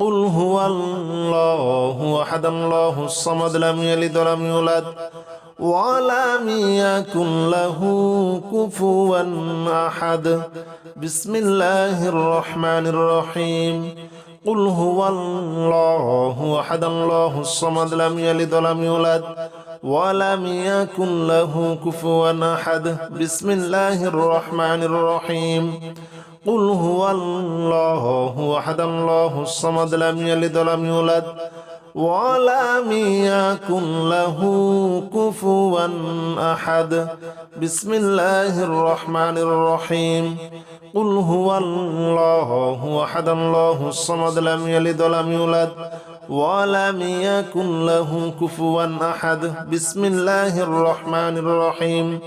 قل هو الله أحد الله الصمد لم يلد ولم يولد ولم يكن له كفوا أحد بسم الله الرحمن الرحيم قل هو الله أحد الله الصمد لم يلد ولم يولد ولم يكن له كفوا أحد بسم الله الرحمن الرحيم قل هو الله أحد الله الصمد لم يلد ولم يولد ولم يكن له كفوا أحد بسم الله الرحمن الرحيم قل هو الله أحد الله الصمد لم يلد ولم يولد ولم يكن له كفوا أحد بسم الله الرحمن الرحيم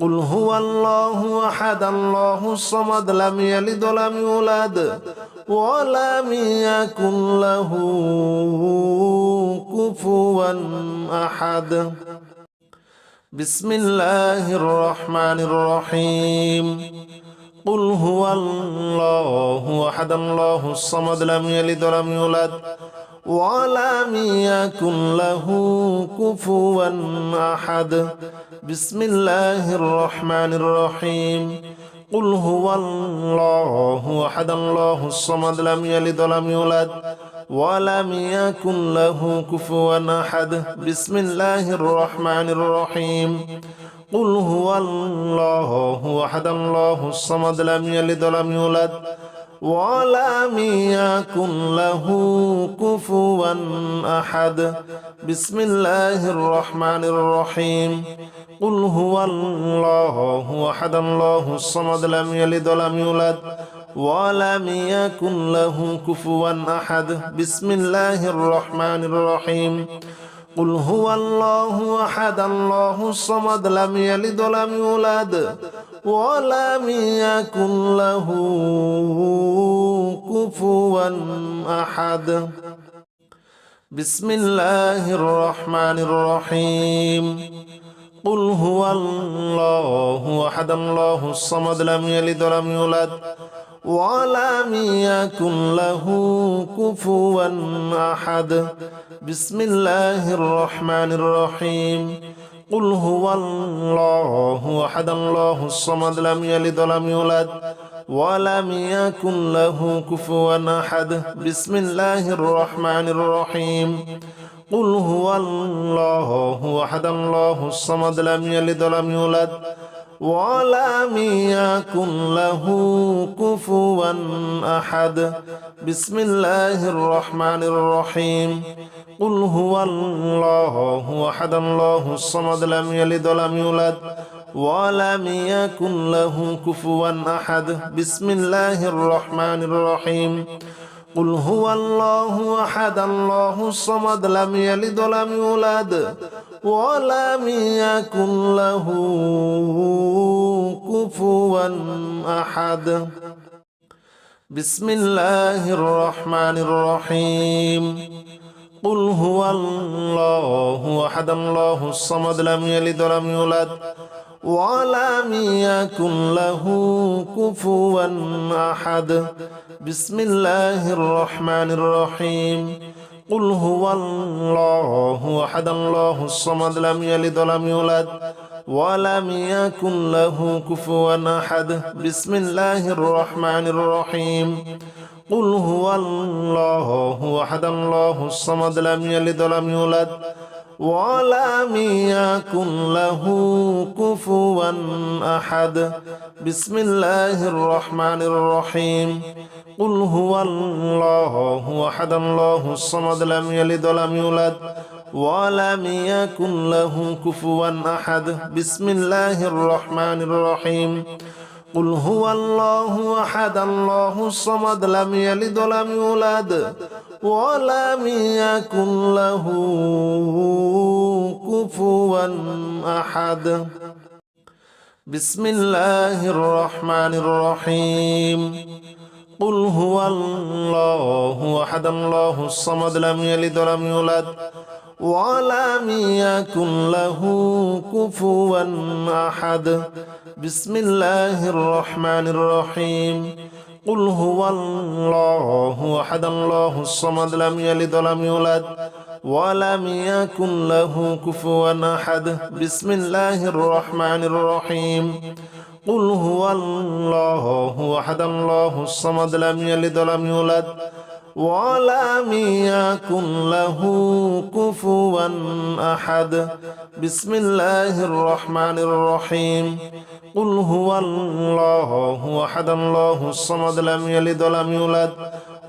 قل هو الله أحد الله الصمد لم يلد ولم يولد ولم يكن له كفوا أحد بسم الله الرحمن الرحيم قل هو الله أحد الله الصمد لم يلد ولم يولد ولم يكن له كفوا أحد بسم الله الرحمن الرحيم قل هو الله أحد الله الصمد لم يلد ولم يولد ولم يكن له كفوا أحد بسم الله الرحمن الرحيم قل هو الله أحد الله الصمد لم يلد ولم يولد ولم يكن له كفوا أحد بسم الله الرحمن الرحيم قل هو الله أحد الله الصمد لم يلد ولم يولد ولم يكن له كفوا أحد بسم الله الرحمن الرحيم قل هو الله أحد الله الصمد لم يلد ولم يولد ولم يكن له كفوا أحد بسم الله الرحمن الرحيم قل هو الله أحد الله الصمد لم يلد ولم يولد ولم يكن له كفوا أحد بسم الله الرحمن الرحيم قل هو الله أحد الله الصمد لم يلد ولم يولد ولم يكن له كفوا أحد بسم الله الرحمن الرحيم قل هو الله أحد الله الصمد لم يلد ولم يولد ولم يكن له كفوا أحد بسم الله الرحمن الرحيم قل هو الله أحد الله الصمد لم يلد ولم يولد ولم يكن له كفوا أحد بسم الله الرحمن الرحيم قل هو الله أحد الله الصمد لم يلد ولم يولد ولم يكن له كفوا أحد بسم الله الرحمن الرحيم قل هو الله أحد الله الصمد لم يلد ولم يولد ولم يكن له كفوا أحد بسم الله الرحمن الرحيم قل هو الله أحد الله الصمد لم يلد ولم يولد ولم يكن له كفوا أحد بسم الله الرحمن الرحيم قل هو الله أحد الله الصمد لم يلد ولم يولد ولم يكن له كفوا أحد بسم الله الرحمن الرحيم قل هو الله أحد الله الصمد لم يلد ولم يولد ولم يكن له كفوا أحد بسم الله الرحمن الرحيم قل هو الله أحد الله الصمد لم يلد ولم يولد ولم يكن له كفوا أحد بسم الله الرحمن الرحيم قل هو الله أحد الله الصمد لم يلد ولم يولد ولم يكن له كفوا أحد بسم الله الرحمن الرحيم قل هو الله أحد الله الصمد لم يلد ولم يولد ولم يكن له كفوا أحد بسم الله الرحمن الرحيم قل هو الله أحد الله الصمد لم يلد ولم يولد ولم يكن له كفوا أحد بسم الله الرحمن الرحيم قل هو الله أحد الله الصمد لم يلد ولم يولد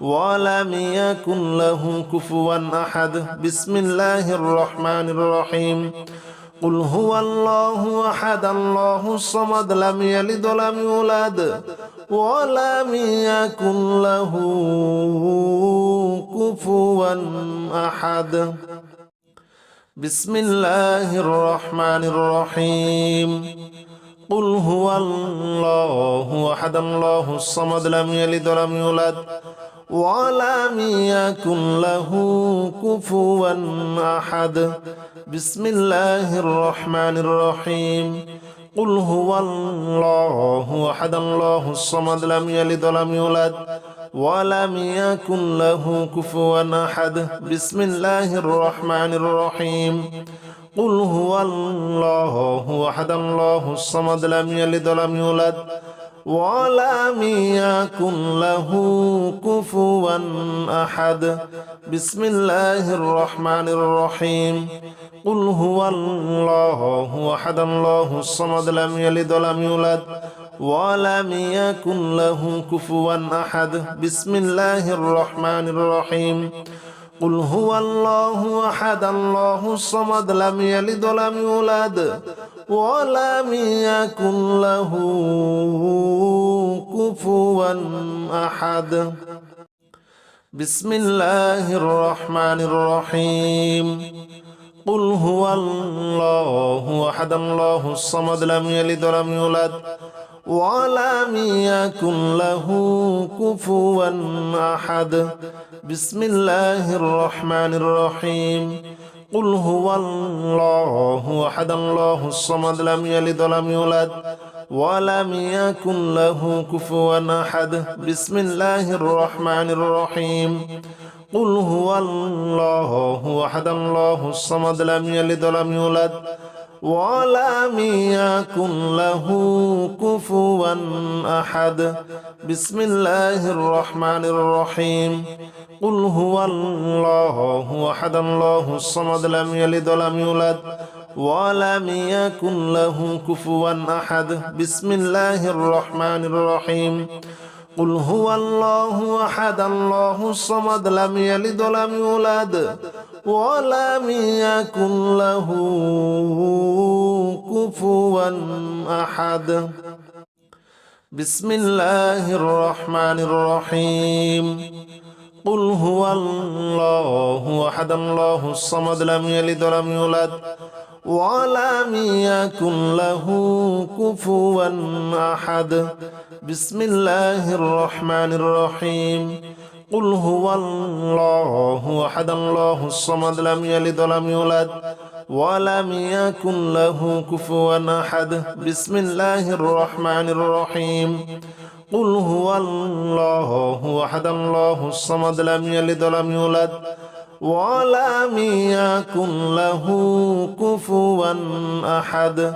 ولم يكن له كفوا أحد بسم الله الرحمن الرحيم قل هو الله أحد الله الصمد لم يلد ولم يولد ولم يكن له كفوا أحد بسم الله الرحمن الرحيم قل هو الله أحد الله الصمد لم يلد ولم يولد ولم يكن له كفوا أحد بسم الله الرحمن الرحيم قل هو الله أحد الله الصمد لم يلد ولم يولد ولم يكن له كفوا أحد بسم الله الرحمن الرحيم قل هو الله أحد الله الصمد لم يلد ولم يولد ولم يكن له كفوا أحد بسم الله الرحمن الرحيم قل هو الله أحد الله الصمد لم يلد ولم يولد ولم يكن له كفوا أحد بسم الله الرحمن الرحيم قل هو الله أحد الله الصمد لم يلد ولم يولد ولم يكن له كفوا أحد بسم الله الرحمن الرحيم قل هو الله أحد الله الصمد لم يلد ولم يولد ولم يكن له كفوا أحد بسم الله الرحمن الرحيم قل هو الله أحد الله الصمد لم يلد ولم يولد ولم يكن له كفوا أحد بسم الله الرحمن الرحيم قل هو الله أحد الله الصمد لم يلد ولم يولد ولم يكن له كفوا أحد بسم الله الرحمن الرحيم قل هو الله أحد الله الصمد لم يلد ولم يولد ولم يكن له كفوا أحد بسم الله الرحمن الرحيم قل هو الله أحد الله الصمد لم يلد ولم يولد ولم يكن له كفوا أحد بسم الله الرحمن الرحيم قل هو الله أحد الله الصمد لم يلد ولم يولد ولم يكن له كفوا أحد بسم الله الرحمن الرحيم قل هو الله أحد الله الصمد لم يلد ولم يولد ولم يكن له كفوا أحد بسم الله الرحمن الرحيم قل هو الله أحد الله الصمد لم يلد ولم يولد ولم يكن له كفوا أحد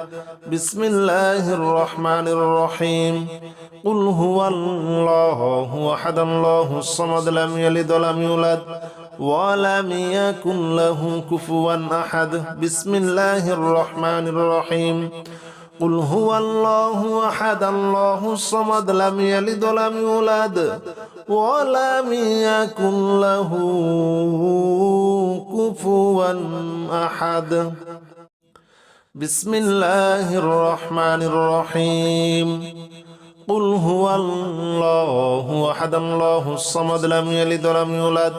بسم الله الرحمن الرحيم قل هو الله أحد الله الصمد لم يلد ولم يولد ولم يكن له كفوا أحد بسم الله الرحمن الرحيم قل هو الله أحد الله الصمد لم يلد ولم يولد ولم يكن له كفوا أحد بسم الله الرحمن الرحيم قل هو الله أحد الله الصمد لم يلد ولم يولد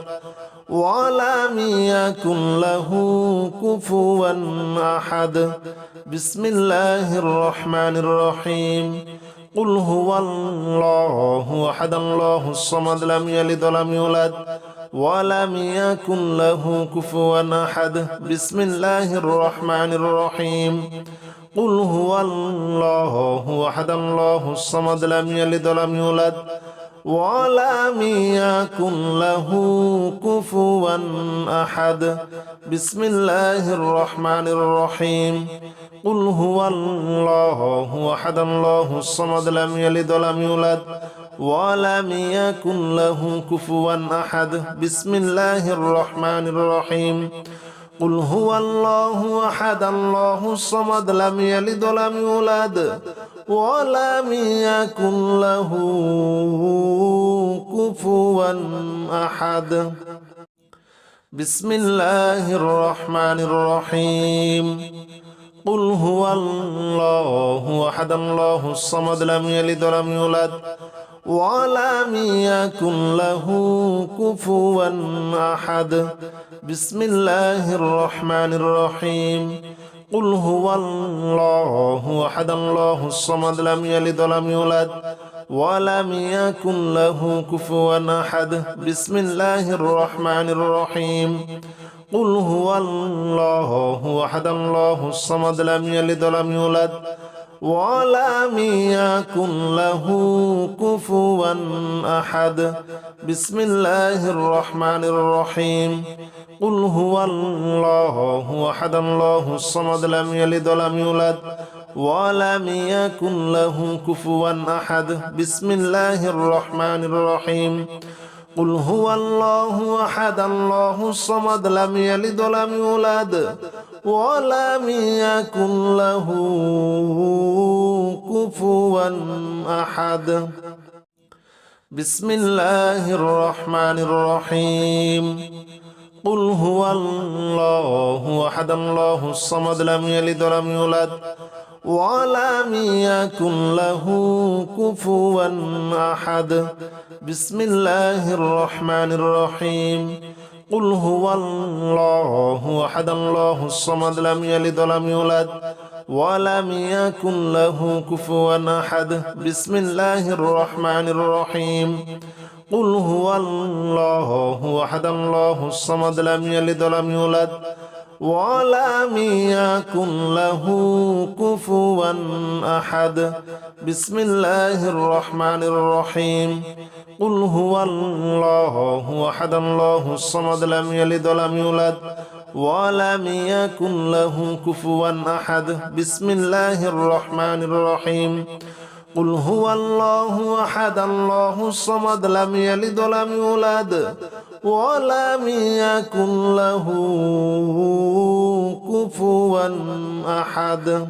ولم يكن له كفوا أحد بسم الله الرحمن الرحيم قل هو الله أحد الله الصمد لم يلد ولم يولد ولم يكن له كفوا أحد بسم الله الرحمن الرحيم قل هو الله أحد الله الصمد لم يلد ولم يولد ولم يكن له كفوا أحد بسم الله الرحمن الرحيم قل هو الله أحد الله الصمد لم يلد ولم يولد ولم يكن له كفوا أحد بسم الله الرحمن الرحيم قل هو الله أحد الله الصمد لم يلد ولم يولد ولم يكن له كفوا أحد بسم الله الرحمن الرحيم قل هو الله أحد الله الصمد لم يلد ولم يولد ولم يكن له كفوا أحد بسم الله الرحمن الرحيم قل هو الله أحد الله الصمد لم يلد ولم يولد ولم يكن له كفوا أحد بسم الله الرحمن الرحيم قل هو الله أحد الله الصمد لم يلد ولم يولد ولم يكن له كفوا أحد بسم الله الرحمن الرحيم قل هو الله أحد الله الصمد لم يلد ولم يولد ولم يكن له كفوا أحد بسم الله الرحمن الرحيم قل هو الله أحد الله الصمد لم يلد ولم يولد ولم يكن له كفوا أحد بسم الله الرحمن الرحيم قل هو الله أحد الله الصمد لم يلد ولم يولد ولم يكن له كفوا أحد بسم الله الرحمن الرحيم قل هو الله أحد الله الصمد لم يلد ولم يولد ولم يكن له كفوا أحد بسم الله الرحمن الرحيم قل هو الله أحد الله الصمد لم يلد ولم يولد ولم يكن له كفوا أحد بسم الله الرحمن الرحيم قل هو الله أحد الله الصمد لم يلد ولم يولد ولم يكن له كفوا أحد بسم الله الرحمن الرحيم قل هو الله أحد الله الصمد لم يلد ولم يولد ولم يكن له كفوا أحد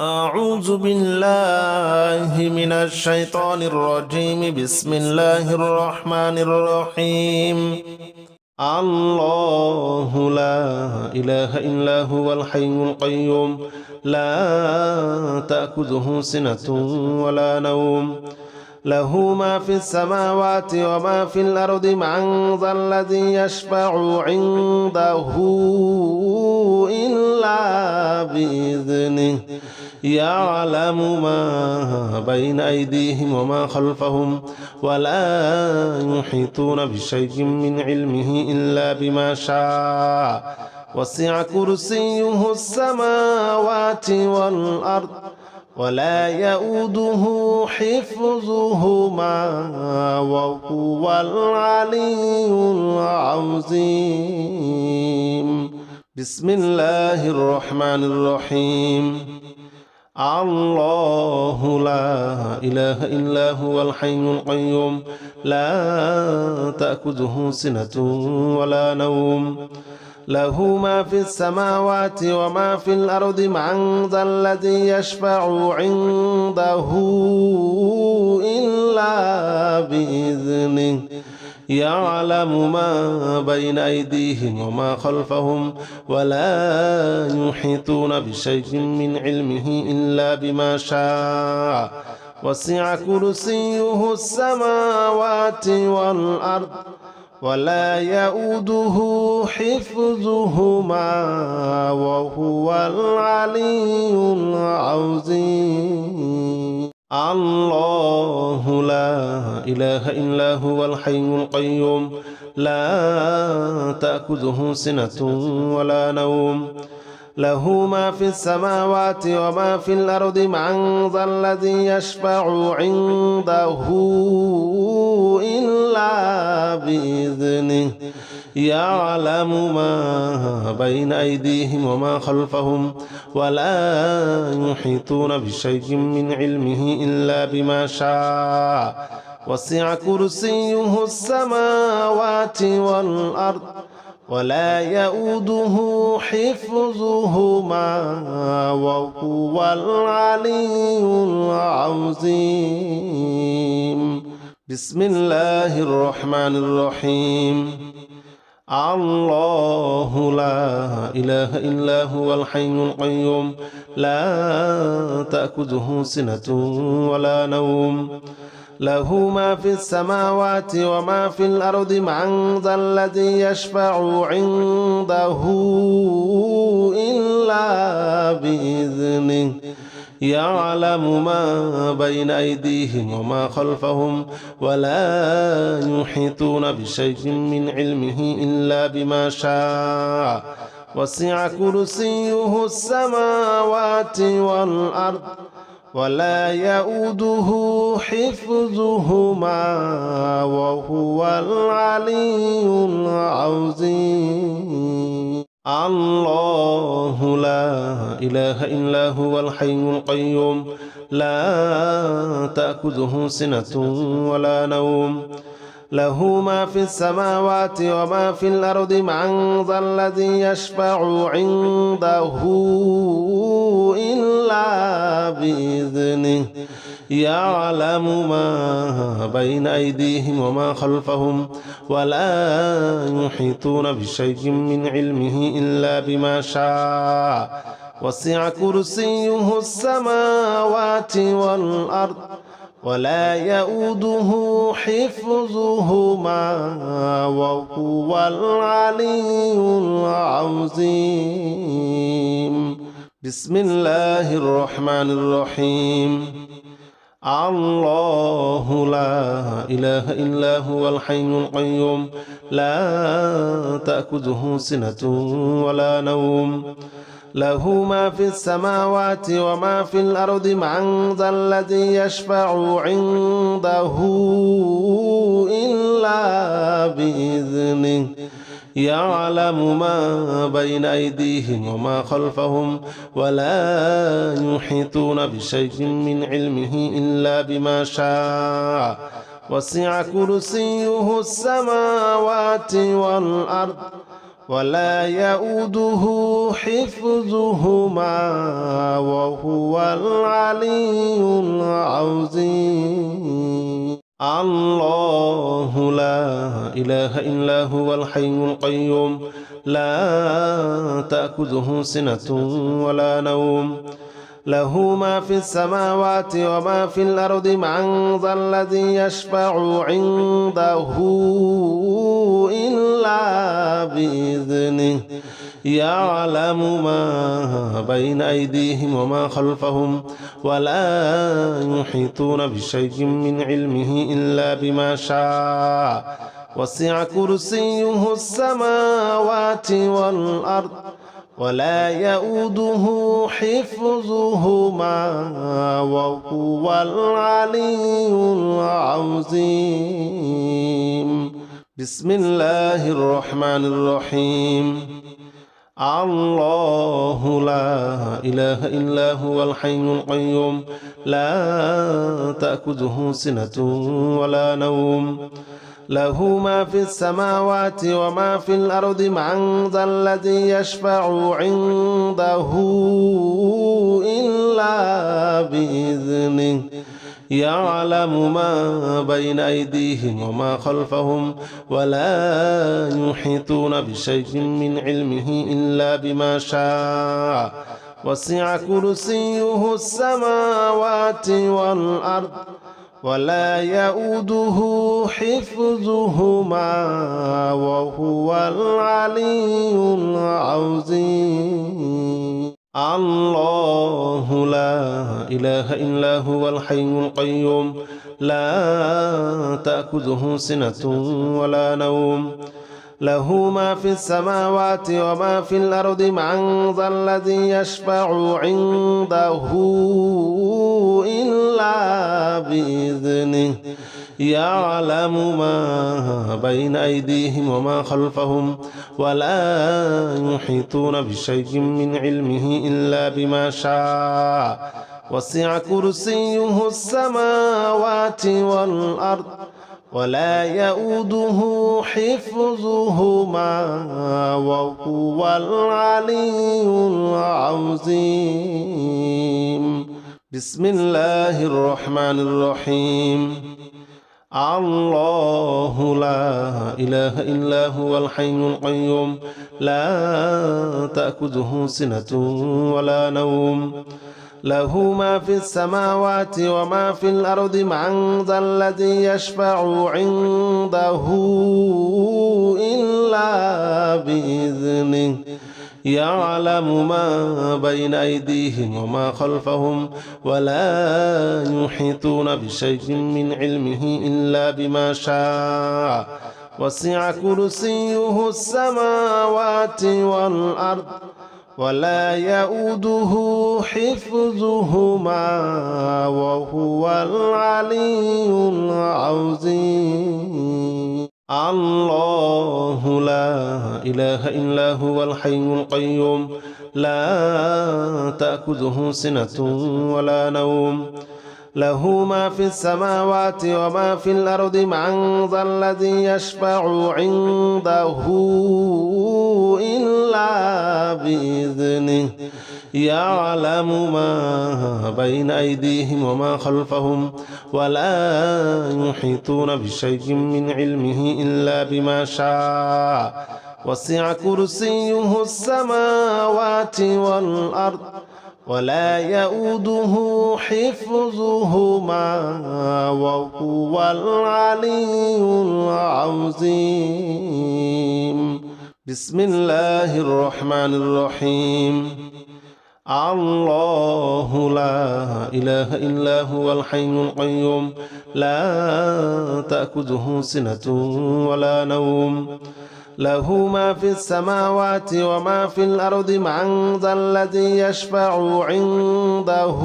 أعوذ بالله من الشيطان الرجيم بسم الله الرحمن الرحيم الله لا إله إلا هو الحي القيوم لا تأخذه سنة ولا نوم له ما في السماوات وما في الأرض من ذا الذي يشفع عنده إلا بإذنه يعلم ما بين أيديهم وما خلفهم ولا يحيطون بشيء من علمه إلا بما شاء وسع كرسيه السماوات والأرض ولا يؤوده حفظهما وهو العلي العظيم بسم الله الرحمن الرحيم الله لا إله إلا هو الحي القيوم لا تأخذه سنة ولا نوم له ما في السماوات وما في الأرض من ذا الذي يشفع عنده إلا بإذنه يعلم ما بين أيديهم وما خلفهم ولا يحيطون بشيء من علمه إلا بما شاء وسع كرسيه السماوات والأرض ولا يؤوده حفظهما وهو العلي العظيم الله لا إله إلا هو الحي القيوم لا تأخذه سنة ولا نوم له ما في السماوات وما في الأرض من ذا الذي يشفع عنده إلا بإذنه يعلم ما بين أيديهم وما خلفهم ولا يحيطون بشيء من علمه إلا بما شاء وسع كرسيه السماوات والأرض ولا يؤوده حفظهما وهو العلي العظيم بسم الله الرحمن الرحيم الله لا إله إلا هو الحي القيوم لا تأخذه سنة ولا نوم له ما في السماوات وما في الأرض من ذا الذي يشفع عنده إلا بإذنه يعلم ما بين أيديهم وما خلفهم ولا يحيطون بشيء من علمه إلا بما شاء وسع كرسيه السماوات والأرض ولا يؤوده حفظهما وهو العلي العظيم الله لا إله إلا هو الحي القيوم لا تأخذه سنة ولا نوم له ما في السماوات وما في الأرض من ذا الذي يشفع عنده إلا بإذنه يعلم ما بين أيديهم وما خلفهم ولا يحيطون بشيء من علمه إلا بما شاء وسع كرسيه السماوات والأرض ولا يؤوده حفظهما وهو العلي العظيم بسم الله الرحمن الرحيم الله لا إله إلا هو الحي القيوم لا تأخذه سنة ولا نوم له ما في السماوات وما في الأرض من ذا الذي يشفع عنده إلا بإذنه يعلم ما بين أيديهم وما خلفهم ولا يحيطون بشيء من علمه إلا بما شاء وسع كرسيه السماوات والأرض ولا يؤوده حفظهما وهو العلي العظيم الله لا إله إلا هو الحي القيوم لا تأخذه سنة ولا نوم له ما في السماوات وما في الأرض من ذا الذي يشفع عنده إلا بإذنه يعلم ما بين أيديهم وما خلفهم ولا يحيطون بشيء من علمه إلا بما شاء وسع كرسيه السماوات والأرض ولا يؤوده حفظهما وهو العلي العظيم بسم الله الرحمن الرحيم الله لا إله إلا هو الحي القيوم لا تأخذه سنة ولا نوم له ما في السماوات وما في الأرض من ذا الذي يشفع عنده إلا بإذنه يعلم ما بين أيديهم وما خلفهم ولا يحيطون بشيء من علمه إلا بما شاء وسع كرسيه السماوات والأرض ولا يؤوده حفظهما وهو العلي العظيم الله لا إله إلا هو الحي القيوم لا تأخذه سنة ولا نوم له ما في السماوات وما في الأرض من ذا الذي يشفع عنده إلا بإذنه يعلم ما بين أيديهم وما خلفهم ولا يحيطون بشيء من علمه إلا بما شاء وسع كرسيه السماوات والأرض ولا يؤوده حفظهما وهو العلي العظيم. بسم الله الرحمن الرحيم. الله لا إله إلا هو الحي القيوم لا تأخذه سنة ولا نوم له ما في السماوات وما في الأرض من ذا الذي يشفع عنده إلا بإذنه يعلم ما بين أيديهم وما خلفهم ولا يحيطون بشيء من علمه إلا بما شاء وسع كرسيه السماوات والأرض ولا يؤوده حفظهما وهو العلي العظيم. الله لا إله إلا هو الحي القيوم لا تأخذه سنة ولا نوم له ما في السماوات وما في الأرض من ذا الذي يشفع عنده إلا بإذنه يعلم ما بين أيديهم وما خلفهم ولا يحيطون بشيء من علمه إلا بما شاء وسع كرسيه السماوات والأرض ولا يؤوده حفظهما وهو العلي العظيم. بسم الله الرحمن الرحيم. الله لا إله إلا هو الحي القيوم لا تأخذه سنة ولا نوم له ما في السماوات وما في الأرض من ذا الذي يشفع عنده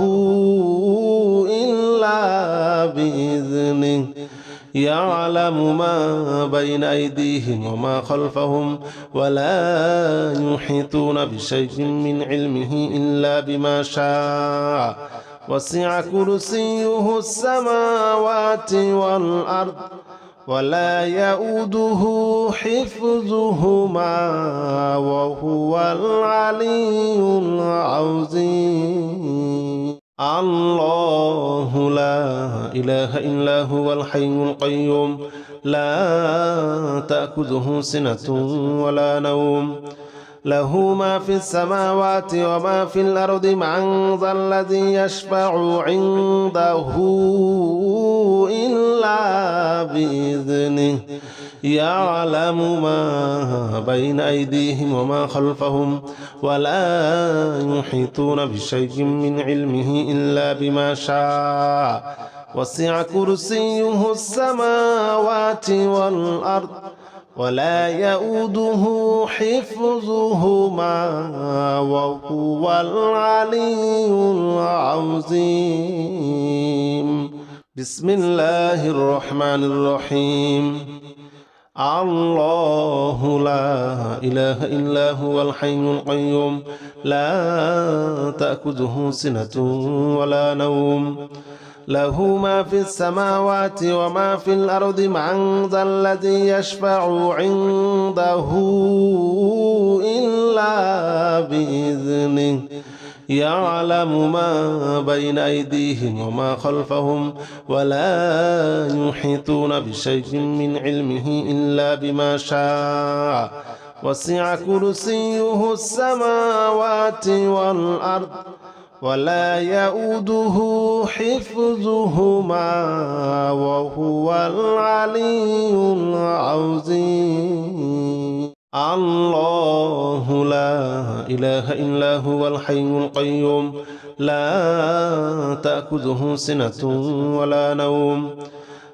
إلا بإذنه يعلم ما بين أيديهم وما خلفهم ولا يحيطون بشيء من علمه إلا بما شاء وسع كرسيه السماوات والأرض ولا يؤوده حفظهما وهو العلي العظيم. الله لا إله إلا هو الحي القيوم لا تأخذه سنة ولا نوم له ما في السماوات وما في الأرض من ذا الذي يشفع عنده إلا بإذنه يعلم ما بين أيديهم وما خلفهم ولا يحيطون بشيء من علمه إلا بما شاء وسع كرسيه السماوات والأرض ولا يؤوده حفظهما وهو العلي العظيم. بسم الله الرحمن الرحيم. الله لا إله إلا هو الحي القيوم لا تأخذه سنة ولا نوم له ما في السماوات وما في الأرض من ذا الذي يشفع عنده إلا بإذنه يعلم ما بين أيديهم وما خلفهم ولا يحيطون بشيء من علمه إلا بما شاء وسع كرسيه السماوات والأرض ولا يؤوده حفظهما وهو العلي العظيم. الله لا إله إلا هو الحي القيوم لا تأخذه سنة ولا نوم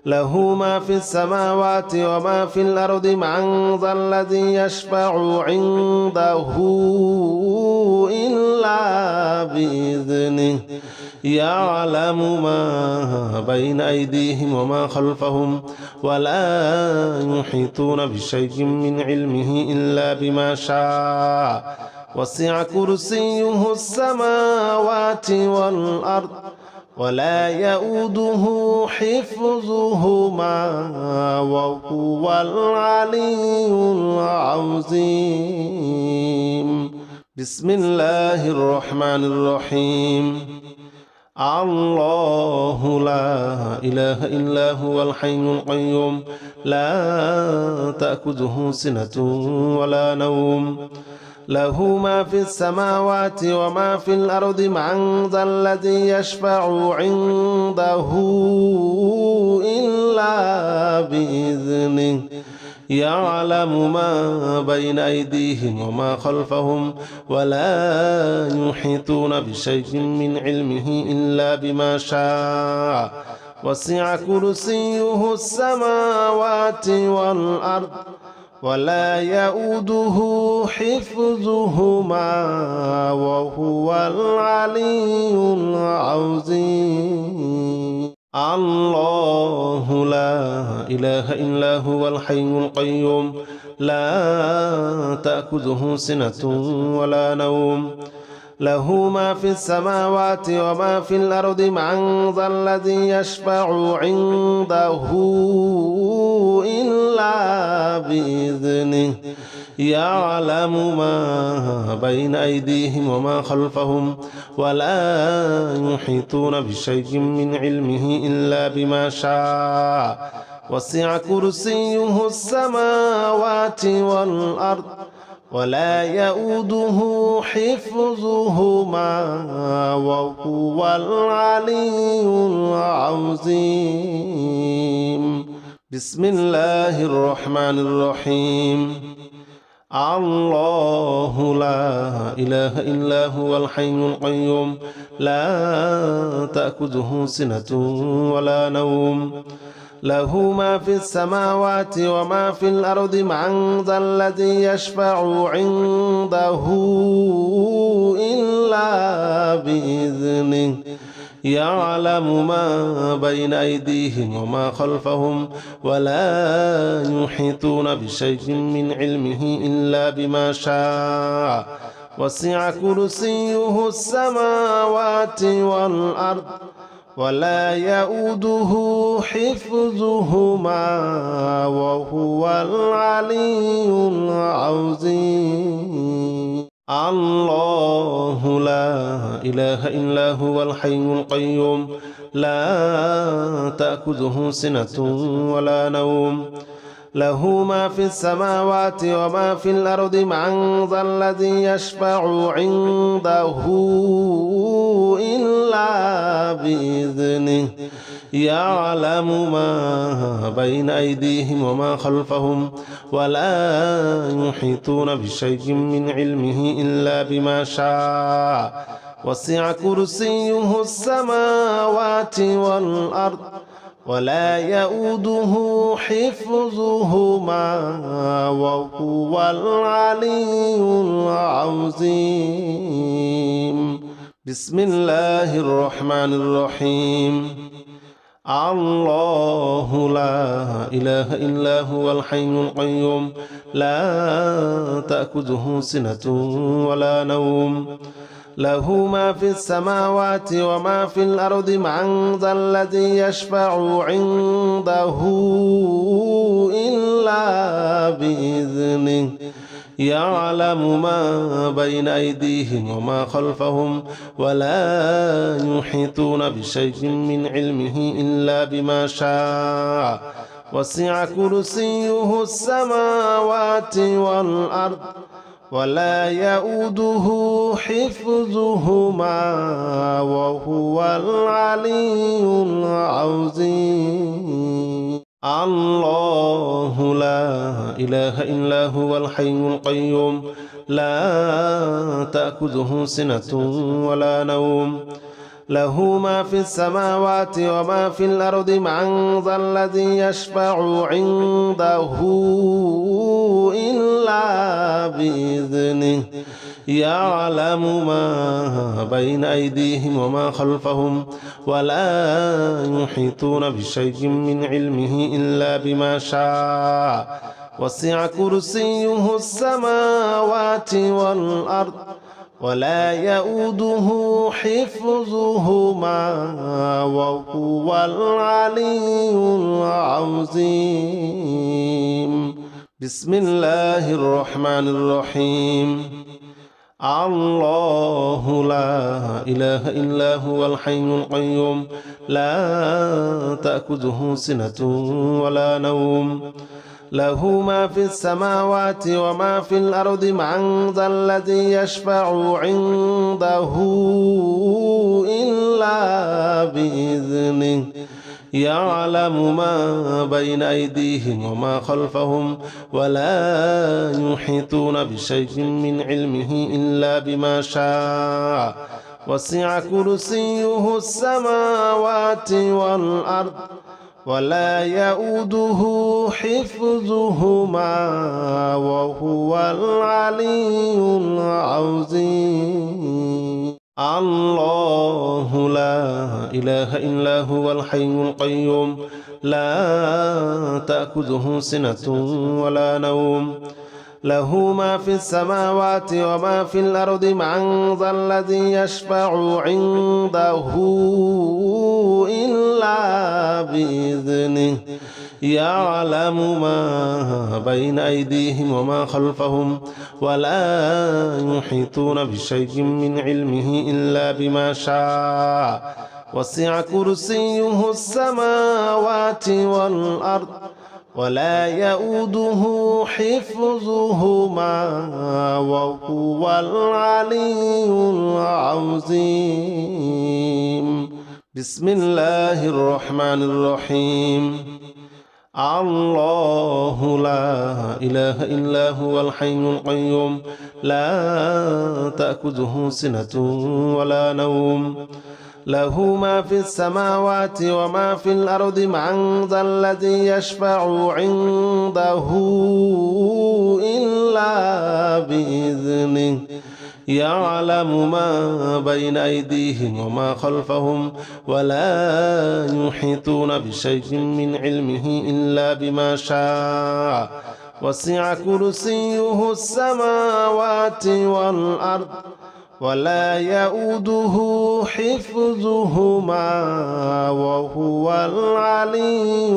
له ما في السماوات وما في الأرض من ذا الذي يشفع عنده إلا بإذنه يعلم ما بين أيديهم وما خلفهم ولا يحيطون بشيء من علمه إلا بما شاء وسع كرسيه السماوات والأرض ولا يؤوده حفظهما وهو العلي العظيم. بسم الله الرحمن الرحيم. الله لا إله إلا هو الحي القيوم لا تأخذه سنة ولا نوم له ما في السماوات وما في الأرض من ذا الذي يشفع عنده إلا بإذنه يعلم ما بين أيديهم وما خلفهم ولا يحيطون بشيء من علمه إلا بما شاء وسع كرسيه السماوات والأرض ولا يؤوده حفظهما وهو العلي العظيم. الله لا إله إلا هو الحي القيوم لا تأخذه سنة ولا نوم له ما في السماوات وما في الأرض من ذا الذي يشفع عنده إلا بإذنه يعلم ما بين أيديهم وما خلفهم ولا يحيطون بشيء من علمه إلا بما شاء وسع كرسيه السماوات والأرض ولا يؤوده حفظهما وهو العلي العظيم. بسم الله الرحمن الرحيم. الله لا إله إلا هو الحي القيوم لا تأخذه سنة ولا نوم له ما في السماوات وما في الأرض من ذا الذي يشفع عنده إلا بإذنه يعلم ما بين أيديهم وما خلفهم ولا يحيطون بشيء من علمه إلا بما شاء وسع كرسيه السماوات والأرض ولا يؤوده حفظهما وهو العلي العظيم. الله لا إله إلا هو الحي القيوم لا تأخذه سنة ولا نوم له ما في السماوات وما في الأرض من ذا الذي يشفع عنده إلا بإذنه يعلم ما بين أيديهم وما خلفهم ولا يحيطون بشيء من علمه إلا بما شاء وسع كرسيه السماوات والأرض ولا يؤوده حفظهما وهو العلي العظيم. بسم الله الرحمن الرحيم. الله لا إله إلا هو الحي القيوم لا تأخذه سنة ولا نوم له ما في السماوات وما في الأرض من ذا الذي يشفع عنده إلا بإذنه يعلم ما بين أيديهم وما خلفهم ولا يحيطون بشيء من علمه إلا بما شاء وسع كرسيه السماوات والأرض ولا يؤوده حفظهما وهو العلي العظيم. الله لا إله إلا هو الحي القيوم لا تأخذه سنة ولا نوم له ما في السماوات وما في الأرض من ذا الذي يشفع عنده إلا بإذنه يعلم ما بين أيديهم وما خلفهم ولا يحيطون بشيء من علمه إلا بما شاء وسع كرسيه السماوات والأرض ولا يؤوده حفظهما وهو العلي العظيم. بسم الله الرحمن الرحيم. الله لا إله إلا هو الحي القيوم لا تأخذه سنة ولا نوم له ما في السماوات وما في الأرض من ذا الذي يشفع عنده إلا بإذنه يعلم ما بين أيديهم وما خلفهم ولا يحيطون بشيء من علمه إلا بما شاء وسع كرسيه السماوات والأرض ولا يؤوده حفظهما وهو العلي العظيم. الله لا إله إلا هو الحي القيوم لا تأخذه سنة ولا نوم له ما في السماوات وما في الأرض من ذا الذي يشفع عنده إلا بإذنه يعلم ما بين أيديهم وما خلفهم ولا يحيطون بشيء من علمه إلا بما شاء وسع كرسيه السماوات والأرض ولا يؤوده حفظهما وهو العلي العظيم. بسم الله الرحمن الرحيم. الله لا إله إلا هو الحي القيوم لا تأخذه سنة ولا نوم له ما في السماوات وما في الأرض من ذا الذي يشفع عنده إلا بإذنه يعلم ما بين أيديهم وما خلفهم ولا يحيطون بشيء من علمه إلا بما شاء وسع كرسيه السماوات والأرض ولا يؤوده حفظهما وهو العلي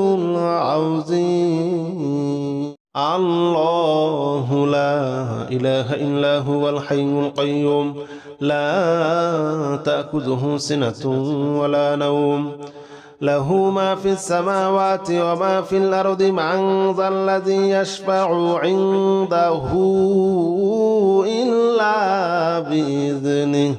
العظيم. الله لا إله إلا هو الحي القيوم لا تأخذه سنة ولا نوم له ما في السماوات وما في الأرض من ذا الذي يشفع عنده إلا بإذنه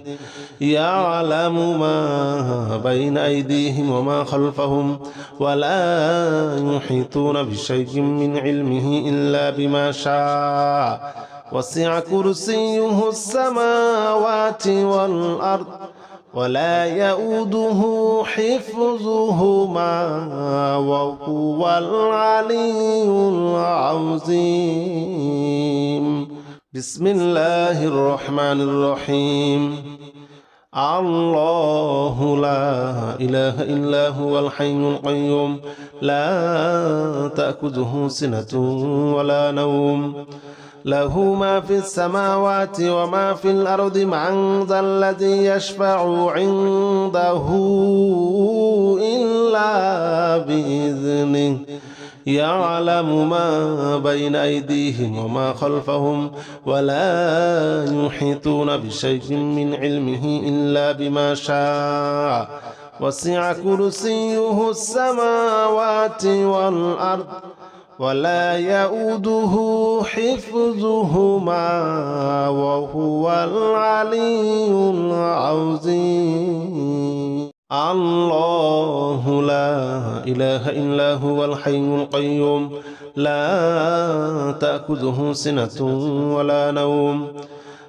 يعلم ما بين أيديهم وما خلفهم ولا يحيطون بشيء من علمه إلا بما شاء وسع كرسيه السماوات والأرض ولا يؤوده حفظهما وهو العلي العظيم. بسم الله الرحمن الرحيم. الله لا إله إلا هو الحي القيوم لا تأخذه سنة ولا نوم له ما في السماوات وما في الأرض من ذا الذي يشفع عنده إلا بإذنه يعلم ما بين أيديهم وما خلفهم ولا يحيطون بشيء من علمه إلا بما شاء وسع كرسيه السماوات والأرض ولا يؤوده حفظهما وهو العلي العظيم. الله لا إله إلا هو الحي القيوم لا تأخذه سنة ولا نوم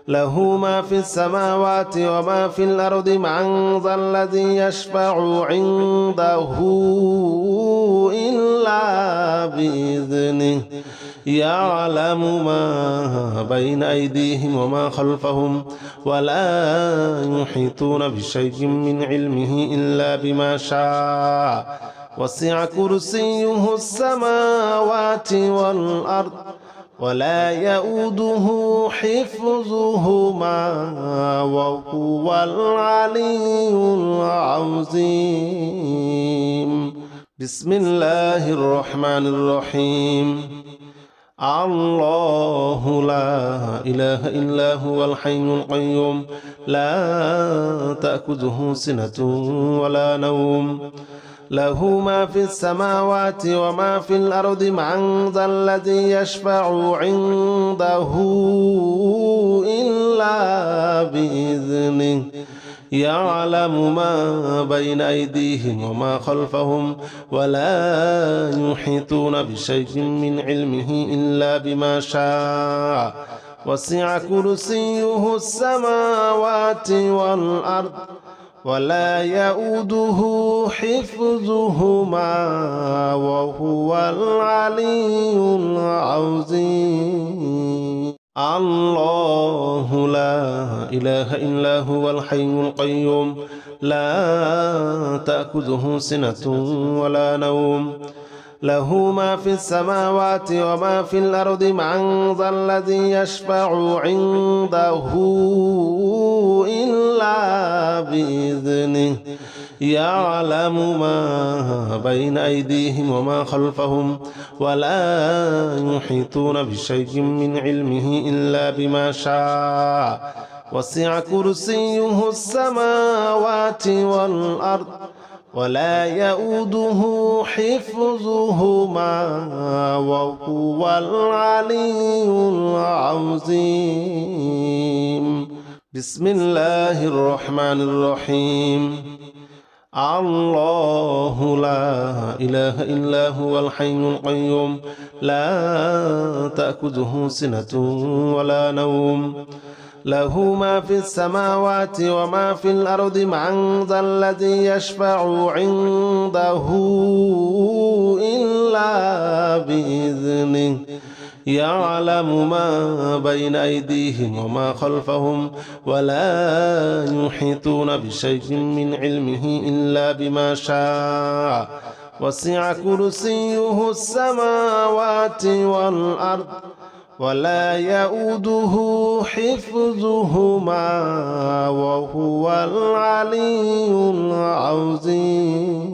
له ما في السماوات وما في الأرض من ذا الذي يشفع عنده إلا بإذنه يعلم ما بين أيديهم وما خلفهم ولا يحيطون بشيء من علمه إلا بما شاء وسع كرسيه السماوات والأرض ولا يؤوده حفظهما وهو العلي العظيم. بسم الله الرحمن الرحيم. الله لا إله إلا هو الحي القيوم لا تأخذه سنة ولا نوم له ما في السماوات وما في الأرض من ذا الذي يشفع عنده إلا بإذنه يعلم ما بين أيديهم وما خلفهم ولا يحيطون بشيء من علمه إلا بما شاء وسع كرسيه السماوات والأرض ولا يؤوده حفظهما وهو العلي العظيم. الله لا إله إلا هو الحي القيوم لا تأخذه سنة ولا نوم له ما في السماوات وما في الأرض من ذا الذي يشفع عنده إلا بإذنه يعلم ما بين أيديهم وما خلفهم ولا يحيطون بشيء من علمه إلا بما شاء وسع كرسيه السماوات والأرض ولا يؤوده حفظهما وهو العلي العظيم. بسم الله الرحمن الرحيم. الله لا إله إلا هو الحي القيوم لا تأخذه سنة ولا نوم له ما في السماوات وما في الأرض من ذا الذي يشفع عنده إلا بإذنه يعلم ما بين أيديهم وما خلفهم ولا يحيطون بشيء من علمه إلا بما شاء وسع كرسيه السماوات والأرض ولا يؤوده حفظهما وهو العلي العظيم.